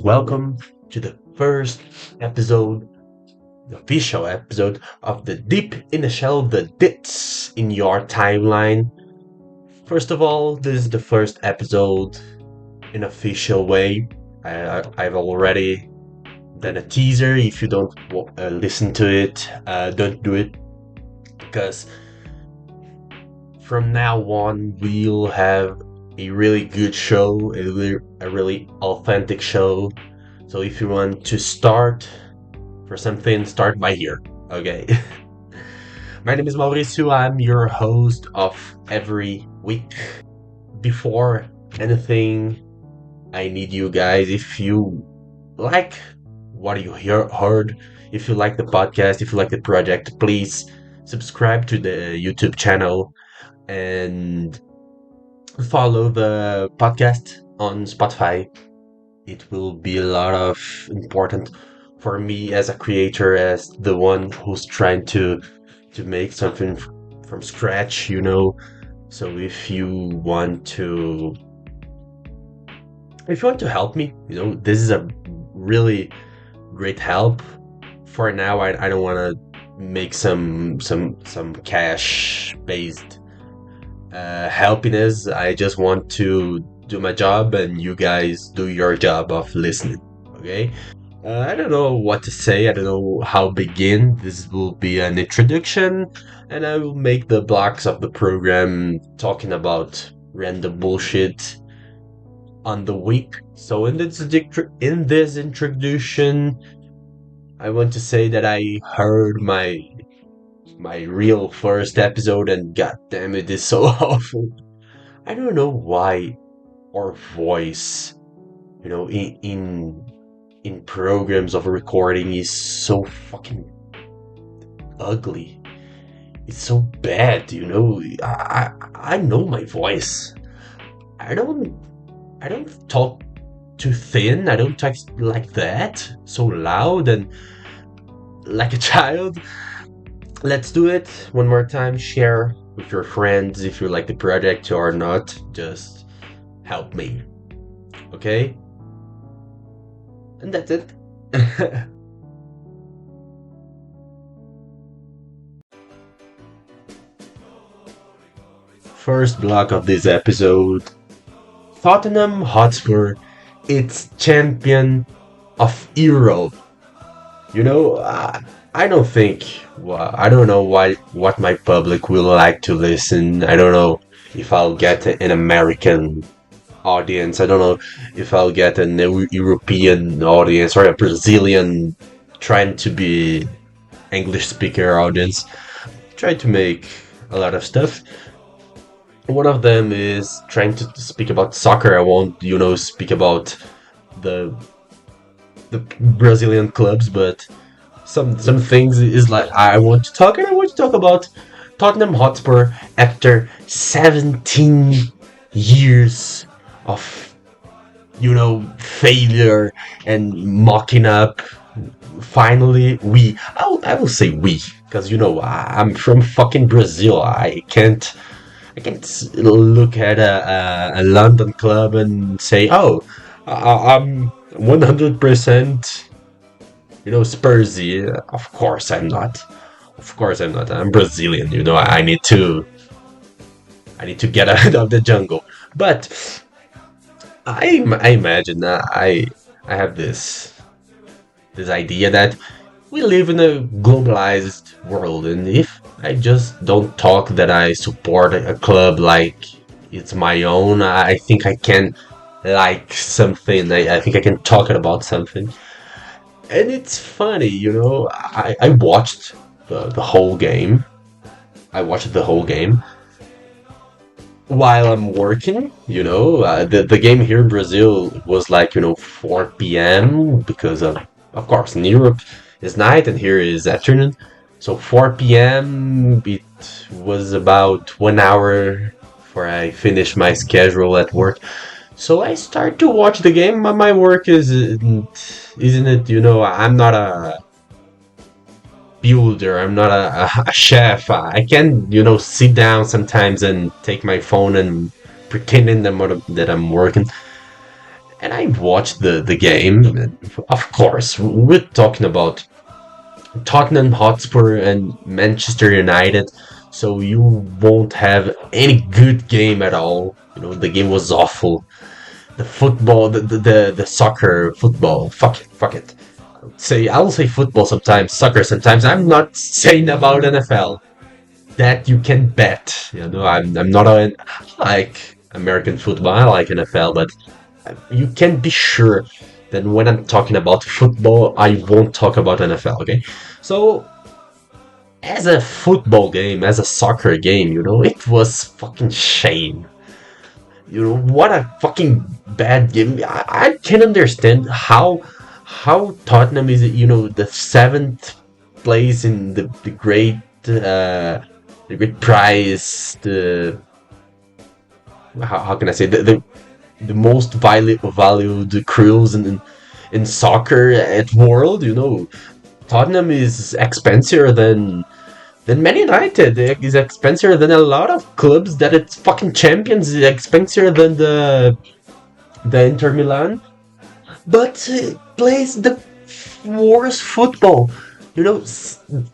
welcome to the first episode, the official episode of the Deep in the Shell, the D.i.t.s in your timeline. First of all, this is the first episode in official way. I've already done a teaser. If you don't listen to it, don't do it because from now on we'll have a really good show, a really authentic show. So if you want to start for something, start by here. Okay. My name is Mauricio. I'm your host of every week. Before anything, I need you guys. If you like what you heard, if you like the podcast, if you like the project, please subscribe to the YouTube channel and follow the podcast on Spotify. It will be a lot of important for me as a creator, as the one who's trying to make something from scratch. So if you want to help me, this is a really great help. For now, I don't want to make some cash based helpiness. I just want to do my job and you guys do your job of listening. Okay. I don't know what to say. I don't know how begin. This will be an introduction, and I will make the blocks of the program talking about random bullshit on the week. So in this introduction, I want to say that I heard my real first episode, and god damn it is so awful. I don't know why our voice, in programs of recording is so fucking ugly. It's so bad, I know my voice. I don't talk too thin. I don't talk like that, so loud and like a child. Let's do it one more time. Share with your friends if you like the project or not. Just help me. Okay? And that's it. First block of this episode. Tottenham Hotspur, it's champion of Europe. I don't think. Well, I don't know what my public will like to listen. I don't know if I'll get an American audience. I don't know if I'll get an European audience or a Brazilian trying to be English speaker audience. Try to make a lot of stuff. One of them is trying to speak about soccer. I won't, speak about the Brazilian clubs, but some things is like I want to talk, and I want to talk about Tottenham Hotspur after 17 years of failure and mocking up. Finally, I will say we, because I'm from fucking Brazil. I can't look at a London club and say, oh, I'm 100% Spursy. Of course I'm not. I'm Brazilian. I need to get out of the jungle. But I imagine that I have this idea that we live in a globalized world, and if I just don't talk that I support a club like it's my own, I think I can like something. I think I can talk about something. And it's funny, I watched the whole game. I watched the whole game while I'm working. The game here in Brazil was like 4 p.m. because of course in Europe is night and here is afternoon. So 4 p.m. it was about 1 hour before I finish my schedule at work. So I start to watch the game. My work isn't it? I'm not a builder. I'm not a chef. I can, sit down sometimes and take my phone and pretending that I'm working. And I watched the game. And of course, we're talking about Tottenham Hotspur and Manchester United, so you won't have any good game at all. The game was awful. The football, the soccer, football, fuck it. I'll say football sometimes, soccer sometimes. I'm not saying about NFL. That you can bet. I'm not like American football. I like NFL, but you can be sure that when I'm talking about football, I won't talk about NFL. Okay, so as a football game, as a soccer game, it was fucking shame. What a fucking bad game. I can understand how Tottenham is, the seventh place in the great prize, how can I say, the most valued crews in soccer at world. Tottenham is expensive than Man United. Is expensive than a lot of clubs that it's fucking champions. Is expensive than the Inter Milan, but plays the worst football.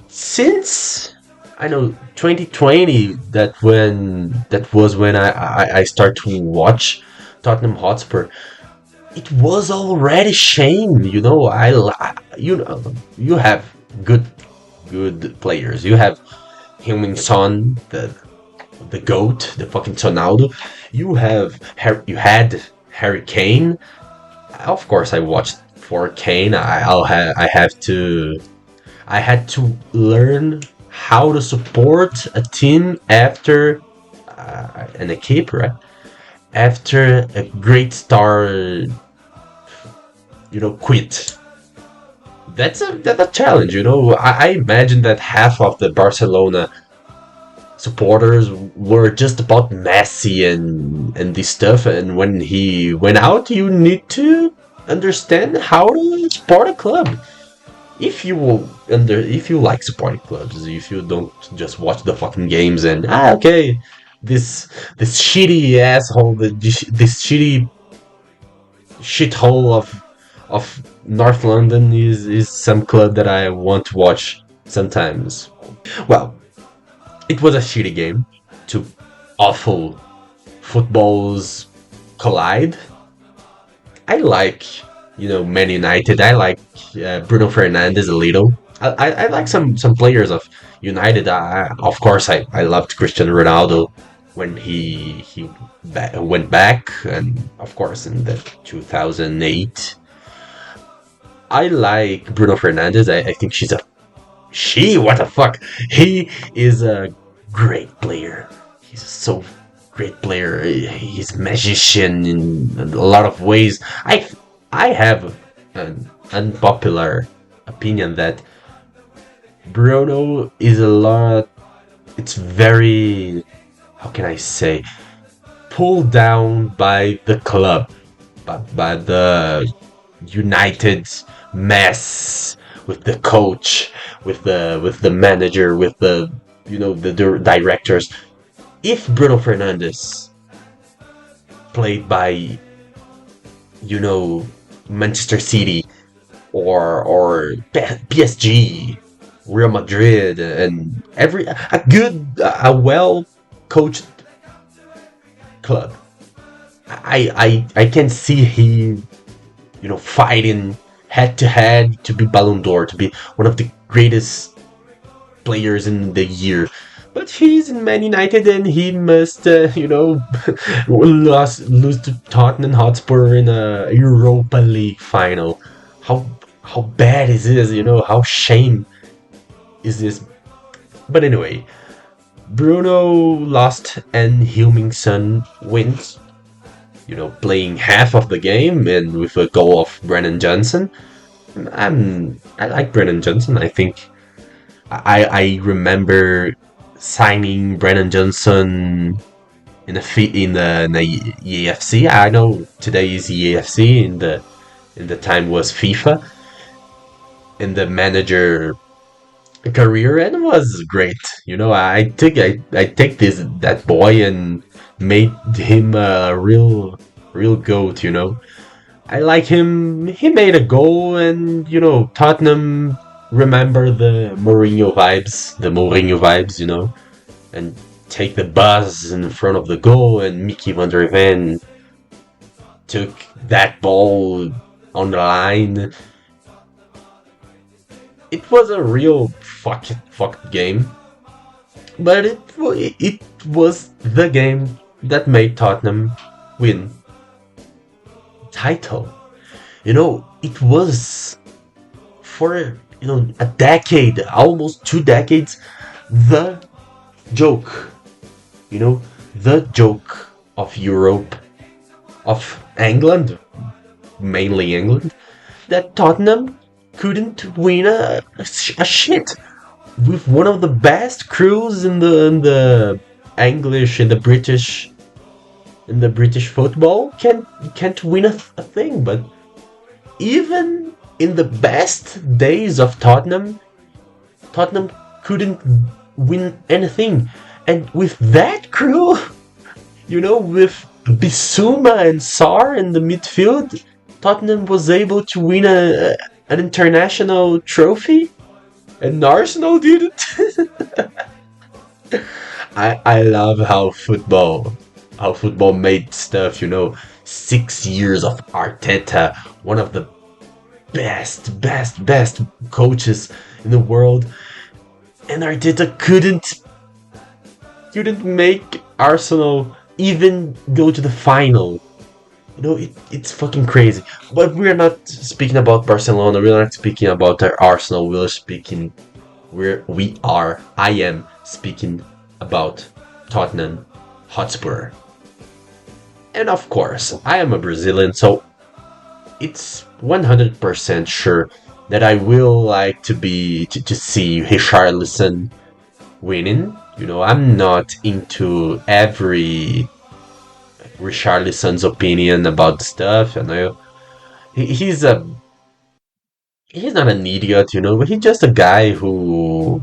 Since I know 2020, that was when I start to watch Tottenham Hotspur. It was already shame. You have good players. You have Heung-min Son, the goat, the fucking Ronaldo. You had Harry Kane. Of course, I watched for Kane. I had to learn how to support a team after and a keeper, right? After a great star, quit. That's a challenge. I imagine that half of the Barcelona supporters were just about Messi and this stuff, and when he went out, you need to understand how to support a club. If you like supporting clubs, if you don't just watch the fucking games and okay, this shitty asshole, this shitty shithole of North London is some club that I want to watch sometimes. Well, it was a shitty game. Two awful footballs collide. I like, Man United. I like Bruno Fernandes a little. I like some players of United. Of course, I loved Cristiano Ronaldo when he went back, and of course in the 2008. I like Bruno Fernandes. I think what the fuck? He is a great player. He's so great player. He's a magician in a lot of ways. I have an unpopular opinion that Bruno is a lot. It's very, how can I say, pulled down by the club, by the United mess, with the coach, with the manager, with the directors. If Bruno Fernandes played by Manchester City or PSG, Real Madrid, and a well coached club, I can see he fighting head to head to be Ballon d'Or, to be one of the greatest players in the year. But he's in Man United and he must, lose to Tottenham Hotspur in a Europa League final. How bad is this? How shame is this? But anyway, Bruno lost and Heung-min Son wins. Playing half of the game and with a goal of Brennan Johnson. I like Brennan Johnson. I think I remember signing Brennan Johnson in the EFC. I know today is EFC. In the time was FIFA. In the manager career, and it was great. I take that boy and made him a real goat. I like him. He made a goal, and Tottenham remember the Mourinho vibes, and take the buzz in front of the goal, and Mickey van der Ven took that ball on the line. It was a real fucked game, but it was the game that made Tottenham win title. It was for a decade, almost 2 decades, the joke, the joke of Europe, of England, mainly England, that Tottenham couldn't win a shit with one of the best crews in the English in the British football can't win a thing. But even in the best days of Tottenham couldn't win anything. And with that crew, with Bissouma and Sarr in the midfield, Tottenham was able to win an international trophy, and Arsenal didn't. I love how football made stuff. 6 years of Arteta, one of the best coaches in the world, and Arteta couldn't make Arsenal even go to the final. It's fucking crazy. But we're not speaking about Barcelona. We're not speaking about Arsenal. I am speaking about Tottenham Hotspur. And of course, I am a Brazilian, so it's 100% sure that I will like to see Richarlison winning. I'm not into every Richarlison's opinion about stuff. He's a he's not an idiot, but he's just a guy who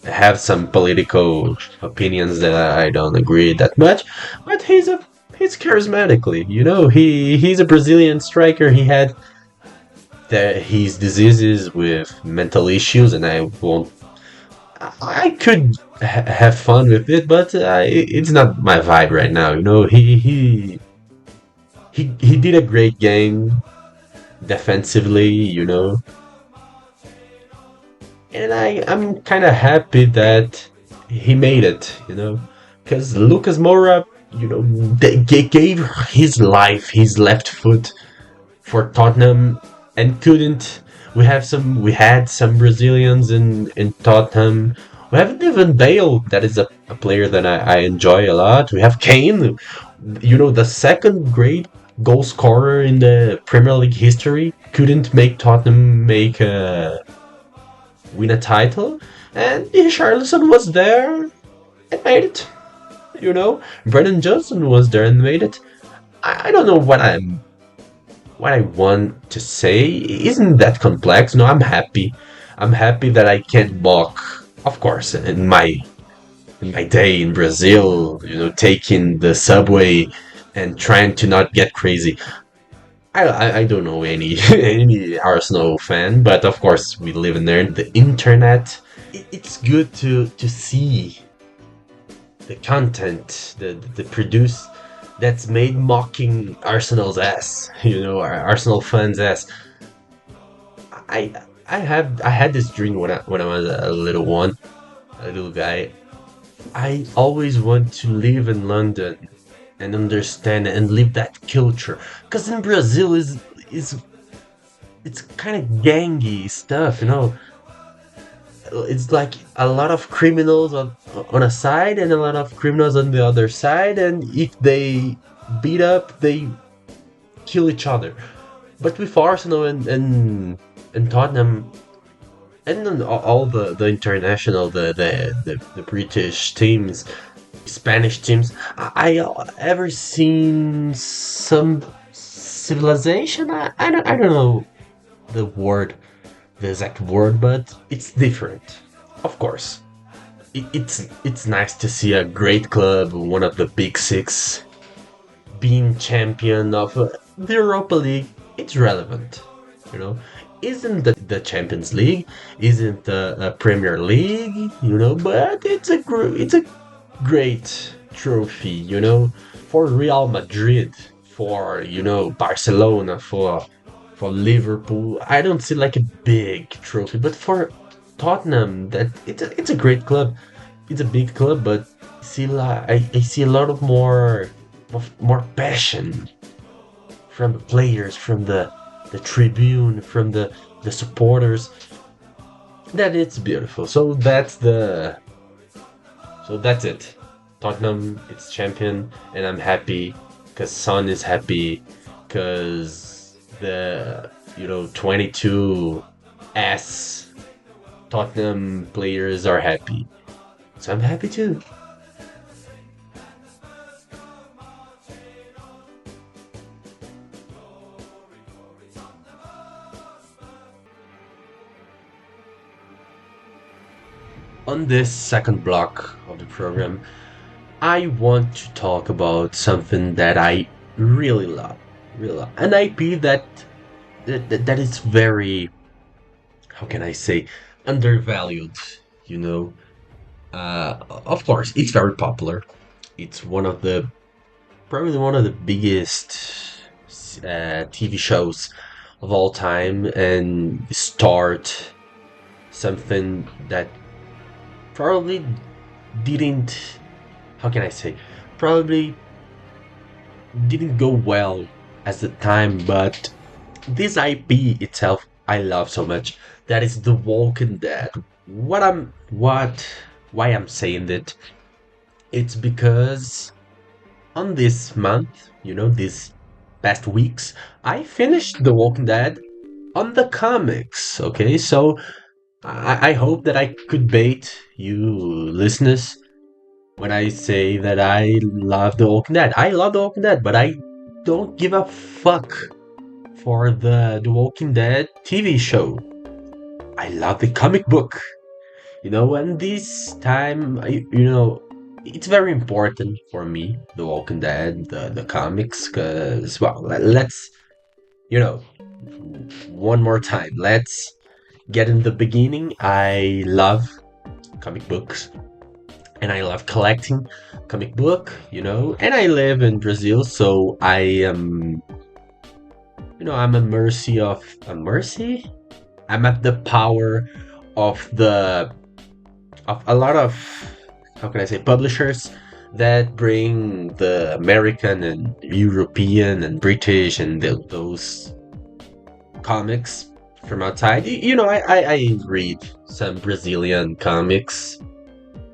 have some political opinions that I don't agree that much. But he's charismatically, he's a Brazilian striker. He had his diseases with mental issues, and I could have fun with it, but it's not my vibe right now. He did a great game defensively, and I'm kind of happy that he made it, because Lucas Moura, they gave his life, his left foot for Tottenham, and couldn't. We had some Brazilians in Tottenham. We have Devon Bale, that is a player that I enjoy a lot. We have Kane, the second great goal scorer in the Premier League history, couldn't make Tottenham win a title, and Richarlison was there and made it. Brennan Johnson was there and made it. I don't know what I want to say isn't that complex. No, I'm happy. I'm happy that I can't mock. Of course, in my day in Brazil, taking the subway and trying to not get crazy. I don't know any any Arsenal fan, but of course we live in there. The internet. It's good to see the content, the produce that's made mocking Arsenal's ass. Arsenal fans' ass. I I had this dream when I was a little guy. I always want to live in London and understand and live that culture. Cause in Brazil is it's kind of gangy stuff. It's like a lot of criminals on a side and a lot of criminals on the other side, and if they beat up, they kill each other. But with Arsenal and Tottenham and then all the international the British teams, Spanish teams, I ever seen some civilization. I don't know the word, the exact word, but it's different. Of course, it's nice to see a great club, one of the big six, being champion of the Europa League. it's relevant, you know. Isn't the Champions League, isn't the Premier League, but it's a great trophy, for Real Madrid, for Barcelona, for Liverpool. I don't see like a big trophy, but for Tottenham, that it's a great club. It's a big club, but I see a lot of more passion from the players, from the tribune, from the supporters. That it's beautiful. So that's it. Tottenham, it's champion, and I'm happy because Son is happy because the 22S Tottenham players are happy. So I'm happy too. On this second block of the program, I want to talk about something that I really love. Really love. An IP that is very, how can I say, undervalued, you know. Of course, it's very popular. It's probably one of the biggest TV shows of all time, and start something that probably didn't, how can I say, probably didn't go well at the time, but this IP itself I love so much. That is The Walking Dead. Why I'm saying that? It's because on this month, these past weeks, I finished The Walking Dead on the comics. Okay, so I hope that I could bait you listeners when I say that I love The Walking Dead. I love The Walking Dead, but I don't give a fuck for the Walking Dead TV show. I love the comic book, and this time, it's very important for me, The Walking Dead, the comics, because, well, let's, you know, one more time, let's get in the beginning. I love comic books, and I love collecting comic book, and I live in Brazil, so I am, I'm a mercy. I'm at the power of a lot of, how can I say, publishers that bring the American and European and British and those comics from outside. I read some Brazilian comics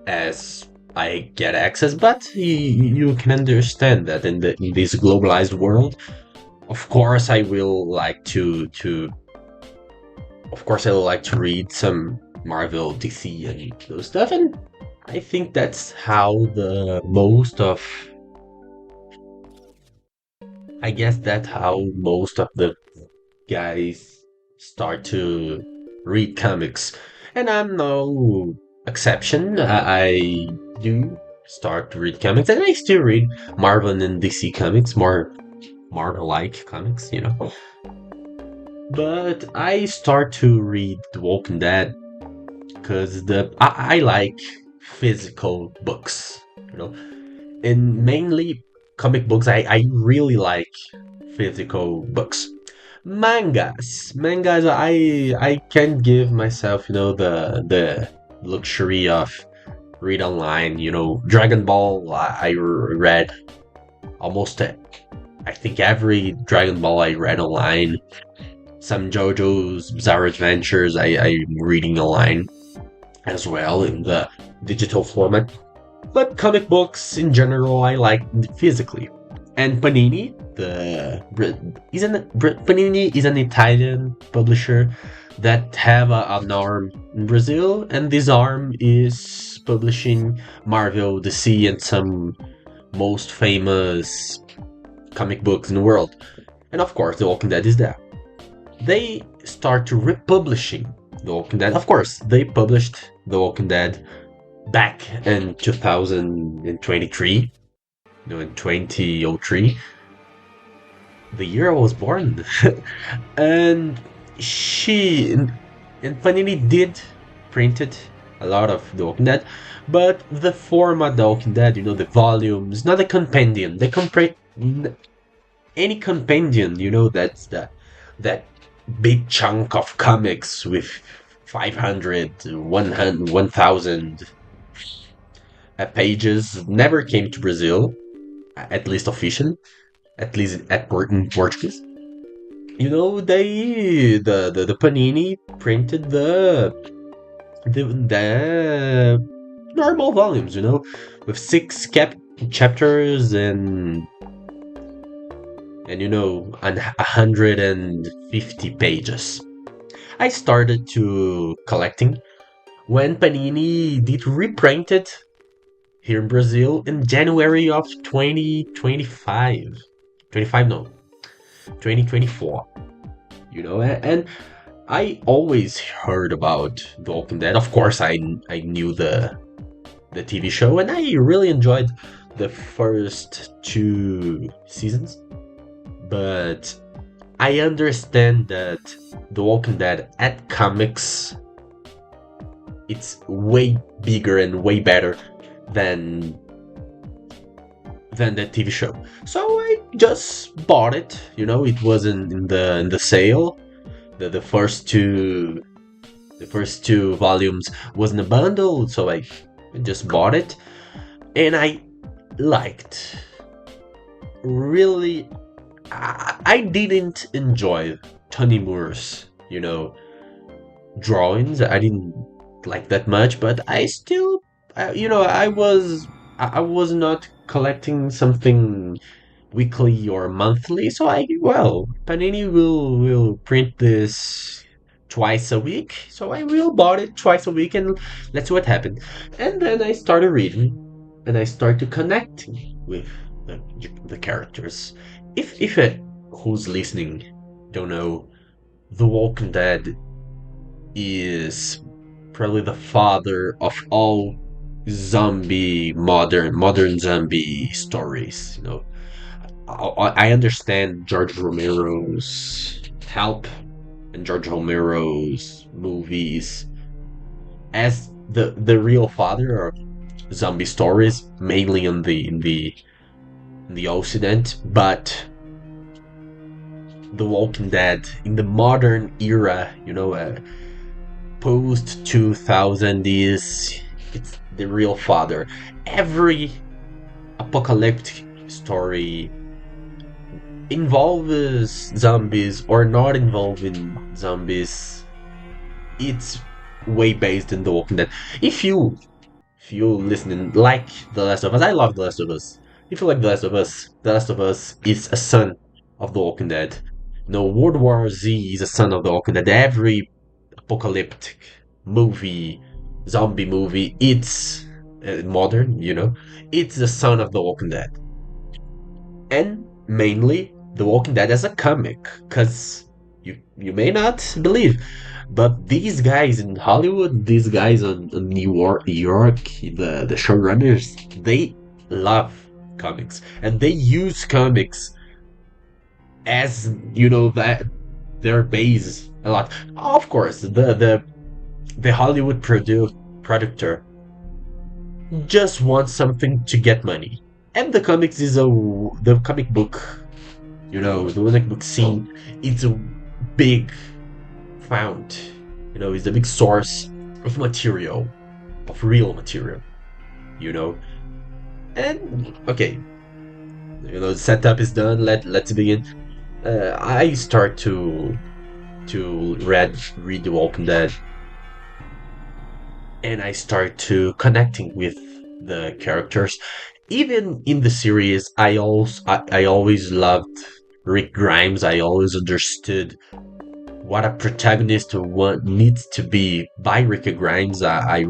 as I get access, but you can understand that in this globalized world, of course I will like to of course I would like to read some Marvel, DC, and those stuff, and I think that's how the most of I guess that's how most of the guys start to read comics, and I'm no exception. I do start to read comics, and I still read Marvel and DC comics, more Marvel-like comics, But I start to read The Walking Dead because I like physical books, and mainly comic books. I really like physical books. Mangas. I can't give myself, the luxury of read online. Dragon Ball. I read almost, I think every Dragon Ball I read online. Some JoJo's Bizarre Adventures I'm reading online as well in the digital format. But comic books in general I like physically. And Panini, Panini is an Italian publisher that have an arm in Brazil, and this arm is publishing Marvel, DC, and some most famous comic books in the world. And of course, The Walking Dead is there. They start to republishing The Walking Dead. Of course, they published The Walking Dead back in 2023, in 2003. the year I was born. And she and Panini did printed a lot of The Walking Dead, but the format The Walking Dead, the volumes, not a compendium. Any compendium, that's that big chunk of comics with 500, 100, 1000 pages never came to Brazil, at least officially, at least in Portuguese. The Panini printed the normal volumes, with six chapters and 150 pages. I started to collecting when Panini did reprint it here in Brazil in January of 2025. 25 no, 2024. And I always heard about The Walking Dead. Of course, I knew the TV show, and I really enjoyed the first two seasons. But I understand that The Walking Dead at comics, it's way bigger and way better than the TV show. So I just bought it. It wasn't in the sale. The first two volumes was in a bundle, so I just bought it, and I liked. Really, I didn't enjoy Tony Moore's, drawings. I didn't like that much, but I still, I was not collecting something weekly or monthly, so Panini will print this twice a week, so I will bought it twice a week, and let's see what happened. And then I started reading, and I started connecting with the characters. If who's listening don't know, The Walking Dead is probably the father of all modern zombie stories. I understand George Romero's help and George Romero's movies as the real father of zombie stories, mainly in the Occident, but The Walking Dead in the modern era, post 2000 is it's the real father. Every apocalyptic story involves zombies or not involving zombies. It's way based in The Walking Dead. If you listening like The Last of Us, I love The Last of Us. If you like The Last of Us is a son of The Walking Dead. No, World War Z is a son of The Walking Dead. Every apocalyptic movie, zombie movie, it's modern, it's the son of The Walking Dead. And mainly The Walking Dead as a comic, because you may not believe, but these guys in Hollywood, these guys on New York, the showrunners, they love comics, and they use comics as that their base a lot. Of course, the Hollywood producer just wants something to get money, and the comics is the comic book. The comic book scene. It's a big fount. It's a big source of material, of real material. And okay, the setup is done. Let's begin. I start to read The Walking Dead, and I start to connecting with the characters. Even in the series, I always loved Rick Grimes. I always understood what a protagonist needs to be by Rick Grimes. I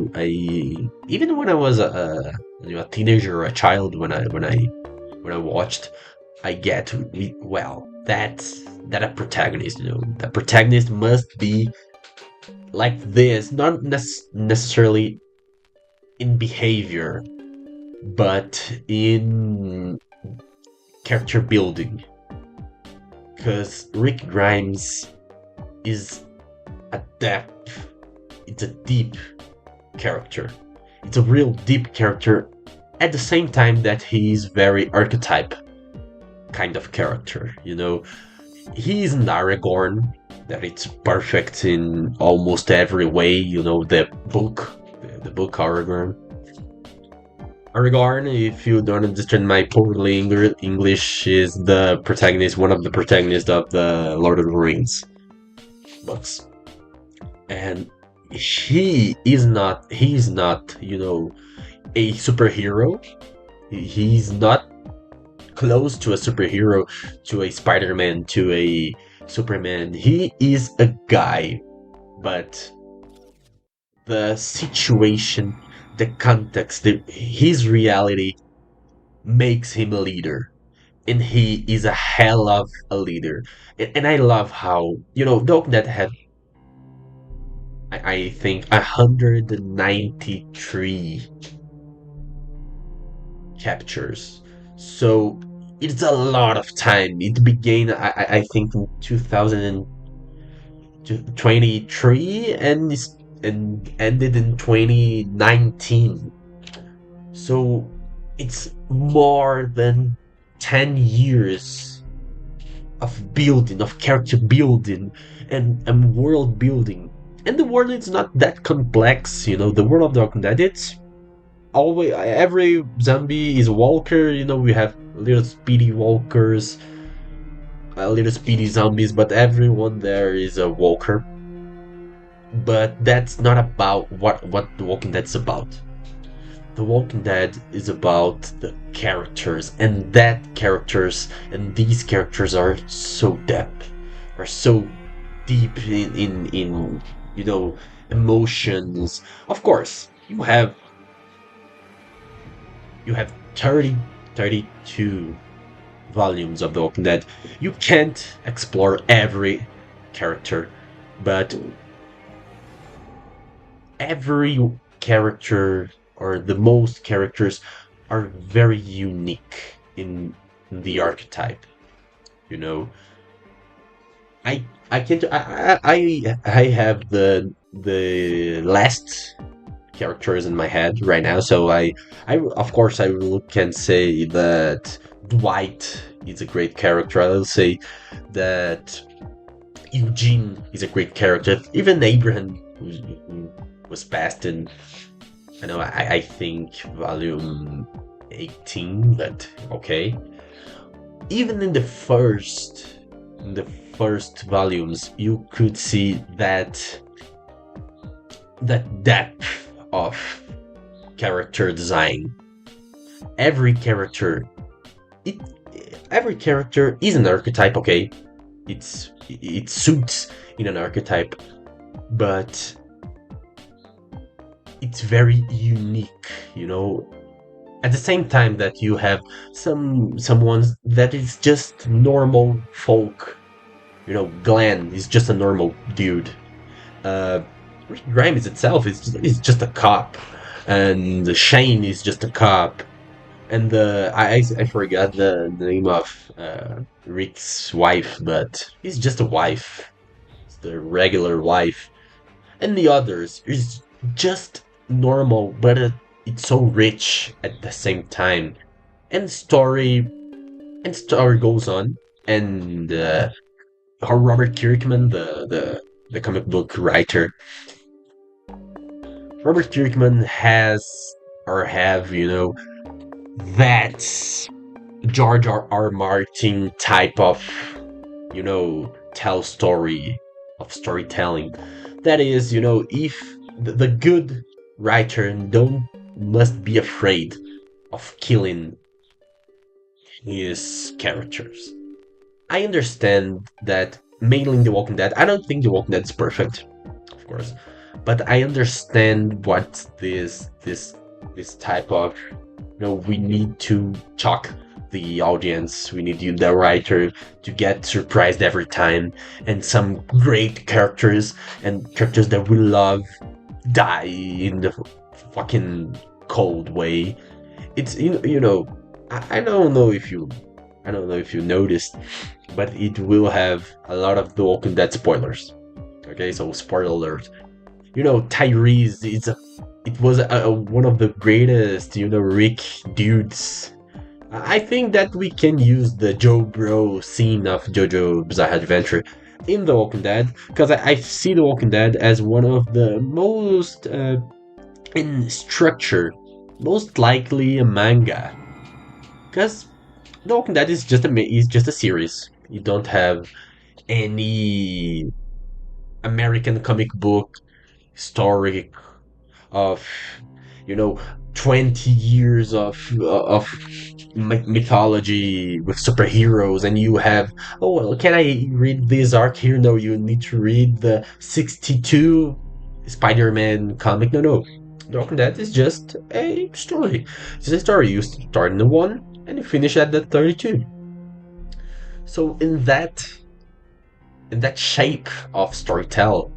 even when I was a teenager or a child, when I watched, I get that a protagonist, the protagonist must be like this, not necessarily in behavior, but in character building. because Rick Grimes is a depth, it's a deep character. It's a real deep character at the same time that he's very archetype kind of character, you know. He's an Aragorn that it's perfect in almost every way, you know, the book Aragorn. Aragorn, if you don't understand my poorly English, is the protagonist, one of the protagonists of the Lord of the Rings books. And he's not, you know, a superhero. He's not close to a superhero, to a Spider-Man, to a Superman. He is a guy, but the situation, the context, his reality makes him a leader. And he is a hell of a leader. And I love how, you know, Dog that had, I think, 193 captures. So it's a lot of time. It began, I think, in 2023 and ended in 2019. So it's more than 10 years of building, of character building, and world building. And the world is not that complex, you know. The world of The Walking Dead, it's always every zombie is a walker. You know, we have little speedy walkers, little speedy zombies, but everyone there is a walker. But that's not about what The Walking Dead's about. The Walking Dead is about the characters, and these characters are so depth, are so deep in you know, emotions. Of course, you have 32 volumes of The Walking Dead. You can't explore every character, but every character, or the most characters, are very unique in the archetype. You know, I can't. I have the last characters in my head right now, so I of course can say that Dwight is a great character. I'll say that Eugene is a great character. Even Abraham, who was passed in, I know, I think volume 18, but okay. Even in the first volumes, you could see that depth of character design. Every character, it every character is an archetype, okay? It suits in an archetype, but it's very unique, you know. At the same time that you have someone that is just normal folk, you know. Glenn is just a normal dude. uh Grimes itself is just a cop, and Shane is just a cop, and I forgot the name of Rick's wife, but he's just a wife. It's the regular wife, and the others is just normal, but it's so rich at the same time, and story goes on, and how Robert Kirkman, the comic book writer, Robert Kirkman has, or have, you know, that George R. Martin type of, you know, tell story of storytelling. That is, you know, if the good writer don't must be afraid of killing his characters. I understand that mainly in The Walking Dead, I don't think The Walking Dead is perfect, of course, but I understand what this type of, you know, we need to shock the audience, we need you, the writer, to get surprised every time, and some great characters and characters that we love die in the fucking cold way. It's, you know, I don't know if you I don't know if you noticed, but it will have a lot of The Walking Dead spoilers. Okay, so spoiler alert. Tyrese it was one of the greatest, Rick dudes. I think that we can use the Joe Bro scene of JoJo Bizarre Adventure in The Walking Dead, because I see The Walking Dead as one of the most in structure, most likely a manga, because The Walking Dead is just a series. You don't have any American comic book story of you know 20 years of mythology with superheroes, and you have, oh well, can I read this arc here? No, you need to read the 62 Spider-Man comic. No, The Walking Dead is just a story. It's a story. You start in the one and you finish at the 32. So in that shape of storytelling,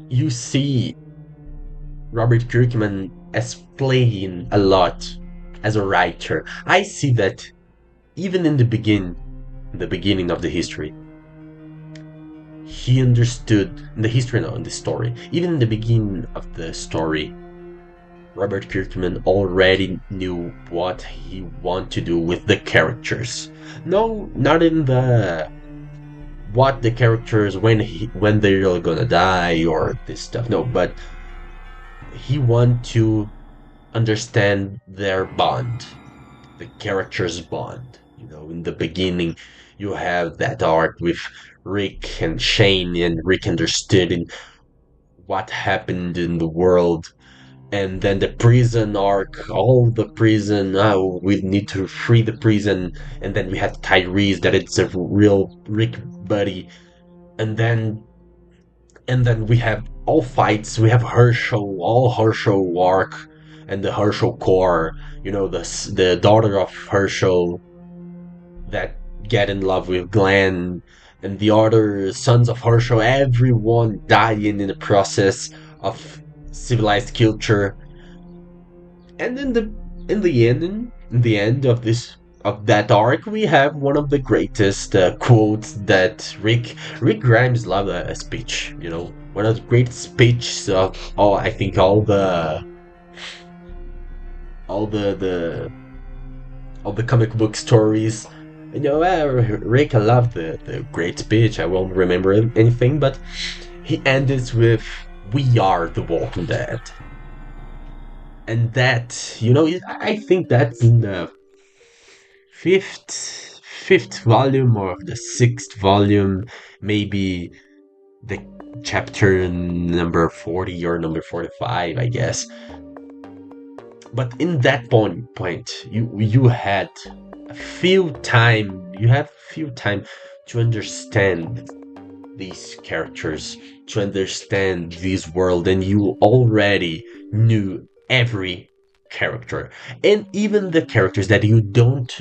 you see Robert Kirkman as playing a lot as a writer. I see that even in the beginning of the history, he understood in the history, no, in the story. Even in the beginning of the story, Robert Kirkman already knew what he wanted to do with the characters. No, not in the what the characters when they're gonna die or this stuff. No, but he want to understand their bond, the characters' bond. In the beginning, you have that arc with Rick and Shane, and Rick understanding what happened in the world. And then the prison arc, all the prison, oh, we need to free the prison. And then we have Tyrese, that it's a real Rick buddy. And then we have all fights. We have all Herschel arc, and the Herschel core. The daughter of Herschel that get in love with Glenn, and the other sons of Herschel. Everyone dying in the process of civilized culture. And in the end of that arc, we have one of the greatest quotes that Rick Grimes loved a speech. One of the great speeches of all. I think all the comic book stories. Rick, I love the great speech. I won't remember anything, but he ends with, "We are the Walking Dead." And that, I think that's in the fifth volume or the sixth volume, maybe the chapter number 40 or number 45, I guess. But in that point, you had few time to understand these characters, to understand this world, and you already knew every character, and even the characters that you don't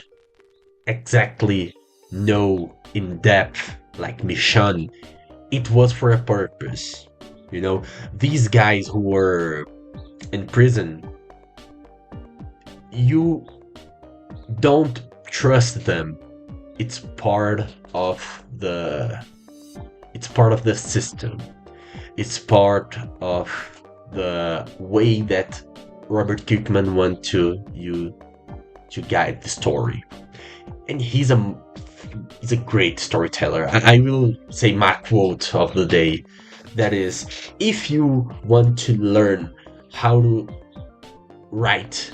exactly know in depth, like Michonne. It was for a purpose. These guys who were in prison, you don't trust them. It's part of the system. It's part of the way that Robert Kirkman want to guide the story. And he's a great storyteller. I will say my quote of the day. That is, if you want to learn how to write,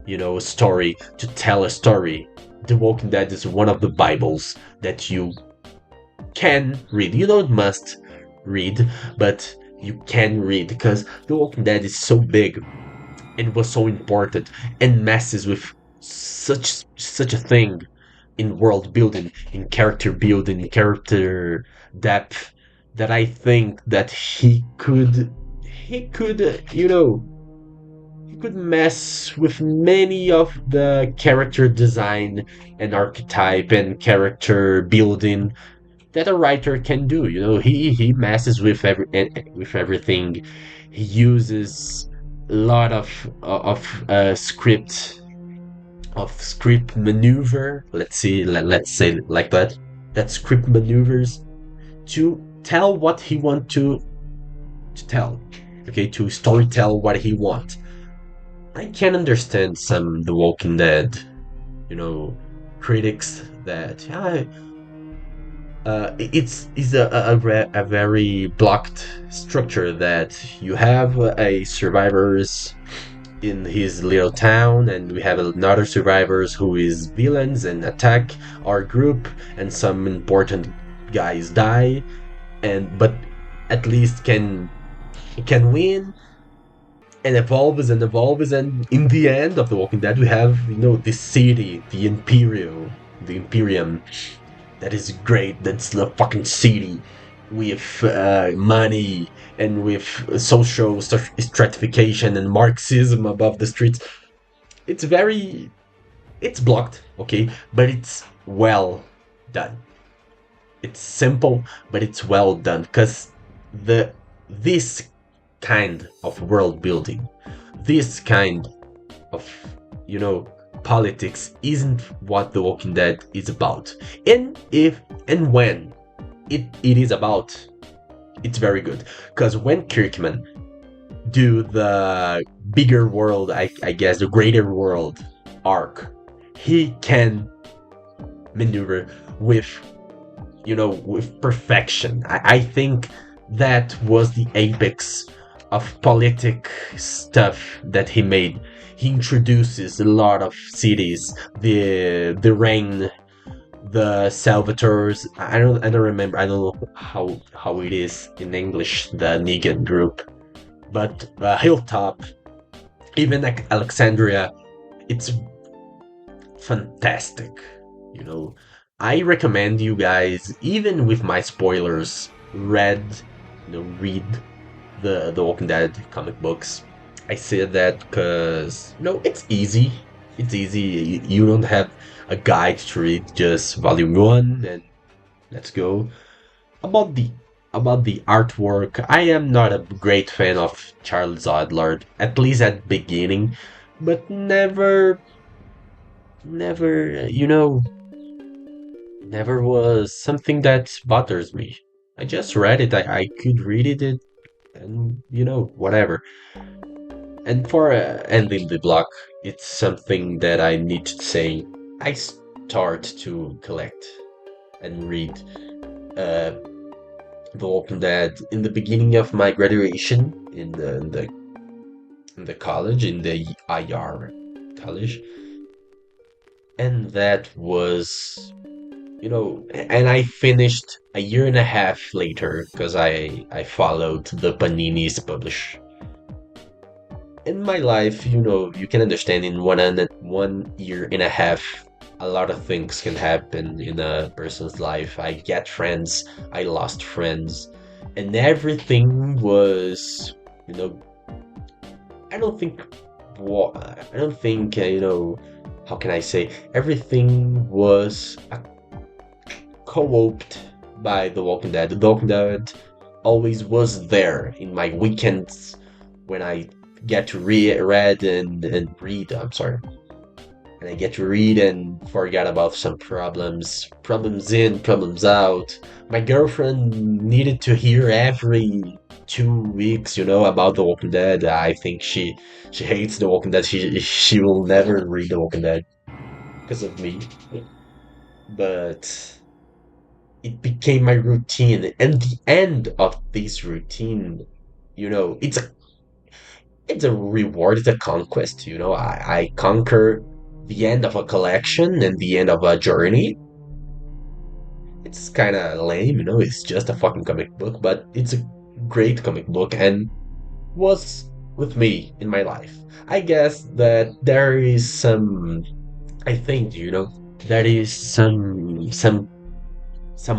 a story, to tell a story, The Walking Dead is one of the Bibles that you can read. You don't must read, but you can read, because The Walking Dead is so big and was so important and messes with such a thing in world building, in character building, in character depth, that I think that he could he could mess with many of the character design and archetype and character building that a writer can do. He messes with everything. He uses a lot of script of script maneuver. Let's say it like that. That script maneuvers to tell what he want to tell. Okay, to storytell what he wants. I can understand some The Walking Dead, you know, critics that it's a very blocked structure that you have a survivors in his little town and we have another survivors who is villains and attack our group and some important guys die and but at least can win and evolves and in the end of The Walking Dead we have this city, the Imperium, that is great. That's the fucking city with money and with social stratification and Marxism above the streets. It's very, it's blocked, okay, but it's well done. It's simple, but it's well done because the this kind of world building, this kind of you know politics isn't what The Walking Dead is about. And if and when it is about, it's very good. Because when Kirkman do the bigger world, I guess the greater world arc, he can maneuver with with perfection. I think that was the apex of politic stuff that he made. He introduces a lot of cities, the Rain, the Salvators. I don't remember. I don't know how it is in English. The Negan group, but Hilltop, even like Alexandria, it's fantastic. You know, I recommend you guys, even with my spoilers, read the Walking Dead comic books. I say that because it's easy. It's easy. You don't have a guide to read. Just volume one and let's go. About the about the artwork, I am not a great fan of Charles Adlard, at least at the beginning, but never, never was something that bothers me. I just read it. I could read it and whatever. And for ending the block, it's something that I need to say. I start to collect and read uh, The Walking Dead in the beginning of my graduation in the college, in the IR college, and that was and I finished a year and a half later because I followed the Panini's publish. In my life, you can understand in 1 year and a half, a lot of things can happen in a person's life. I get friends, I lost friends, and everything was, you know, I don't think, I don't think, how can I say, everything was co-opted by The Walking Dead. The Walking Dead always was there in my weekends when I get to read and read. I'm sorry. And I get to read and forget about some problems in, problems out. My girlfriend needed to hear every 2 weeks, about The Walking Dead. I think she hates The Walking Dead. She will never read The Walking Dead because of me. But it became my routine, and the end of this routine, it's a reward, it's a conquest. I conquer the end of a collection and the end of a journey. It's kind of lame, it's just a fucking comic book, but it's a great comic book and was with me in my life. I guess that there is some, I think, there is some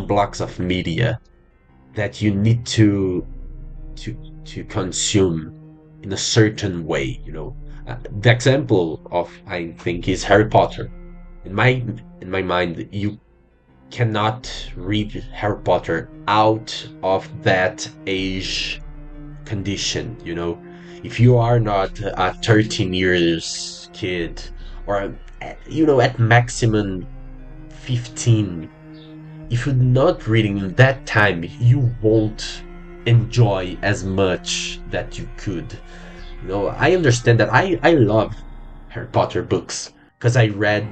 blocks of media that you need to to consume in a certain way. The example of, I think, is Harry Potter. In my mind, you cannot read Harry Potter out of that age condition. If you are not a 13 years kid or at maximum 15. If you're not reading in that time, you won't enjoy as much that you could. I understand that. I love Harry Potter books because I read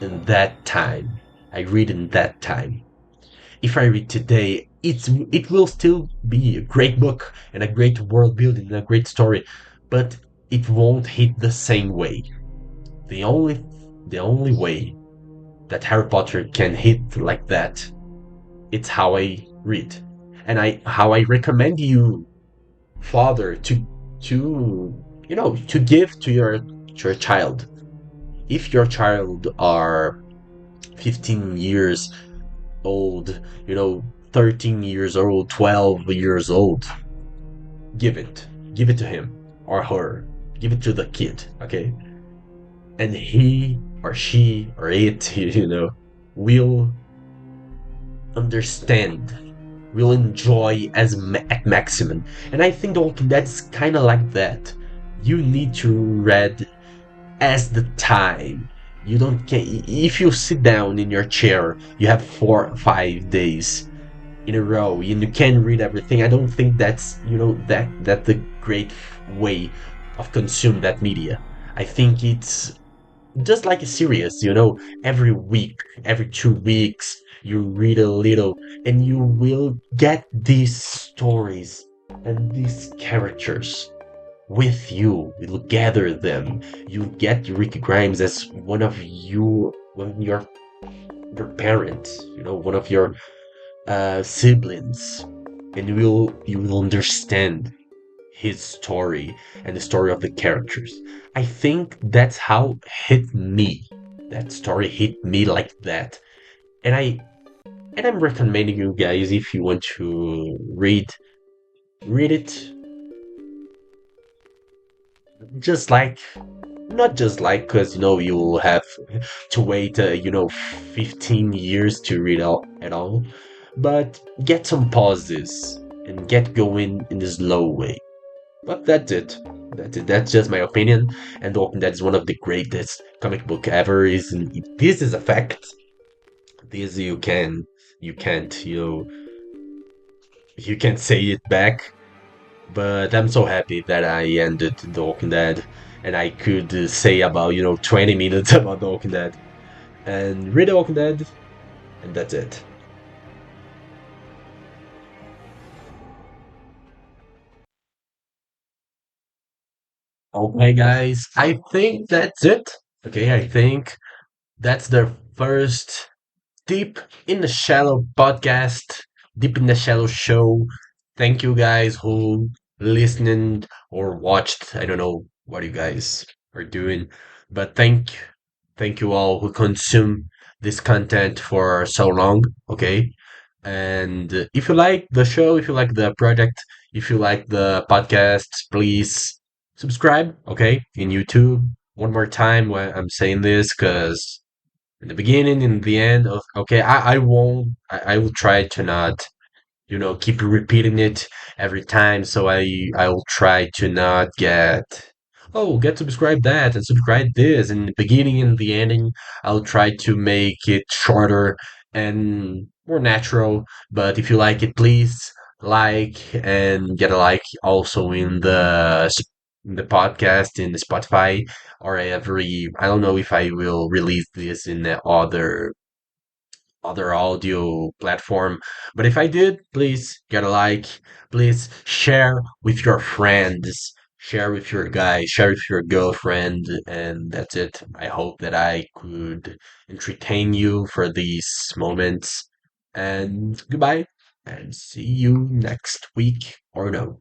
in that time. I read in that time. If I read today, it will still be a great book and a great world building and a great story, but it won't hit the same way. The only the only way that Harry Potter can hit like that, it's how I read. And I how I recommend you, father, to give to your child. If your child are 15 years old, 13 years old, 12 years old, give it. Give it to him or her. Give it to the kid, okay? And he or she or it, will understand, will enjoy at maximum. And I think that's kind of like that. You need to read as the time. You don't if you sit down in your chair, you have 4 or 5 days in a row and you can read everything. I don't think that's that the great way of consume that media. I think it's just like a series, every week, every 2 weeks, you read a little and you will get these stories and these characters with you. You'll gather them. You get Ricky Grimes as one of your parents, one of your siblings, and you will understand his story and the story of the characters. I think that's how hit me. That story hit me like that, and I'm recommending you guys, if you want to read it, just like not just like because you'll have to wait 15 years to read all at all, but get some pauses and get going in a slow way. But that's it. That's just my opinion. And The Walking Dead is one of the greatest comic book ever. This is a fact. This you can't you can't say it back. But I'm so happy that I ended The Walking Dead, and I could say about 20 minutes about The Walking Dead and read The Walking Dead, and that's it. Okay, guys, I think that's it. Okay, I think that's the first Deep in the Shallow podcast, Deep in the Shallow show. Thank you guys who listened or watched. I don't know what you guys are doing, but thank you all who consume this content for so long. Okay. And if you like the show, if you like the project, if you like the podcast, please subscribe. Okay. In YouTube. One more time when I'm saying this, because in the beginning, in the end of okay, I won't. I will try to not keep repeating it every time. So I will try to not get subscribe that and subscribe this. In the beginning and the ending, I'll try to make it shorter and more natural. But if you like it, please like and get a like also in the podcast in the Spotify or every. I don't know if I will release this in the other audio platform. But if I did, please get a like. Please share with your friends, share with your guy, share with your girlfriend, and that's it. I hope that I could entertain you for these moments. And goodbye, and see you next week or no.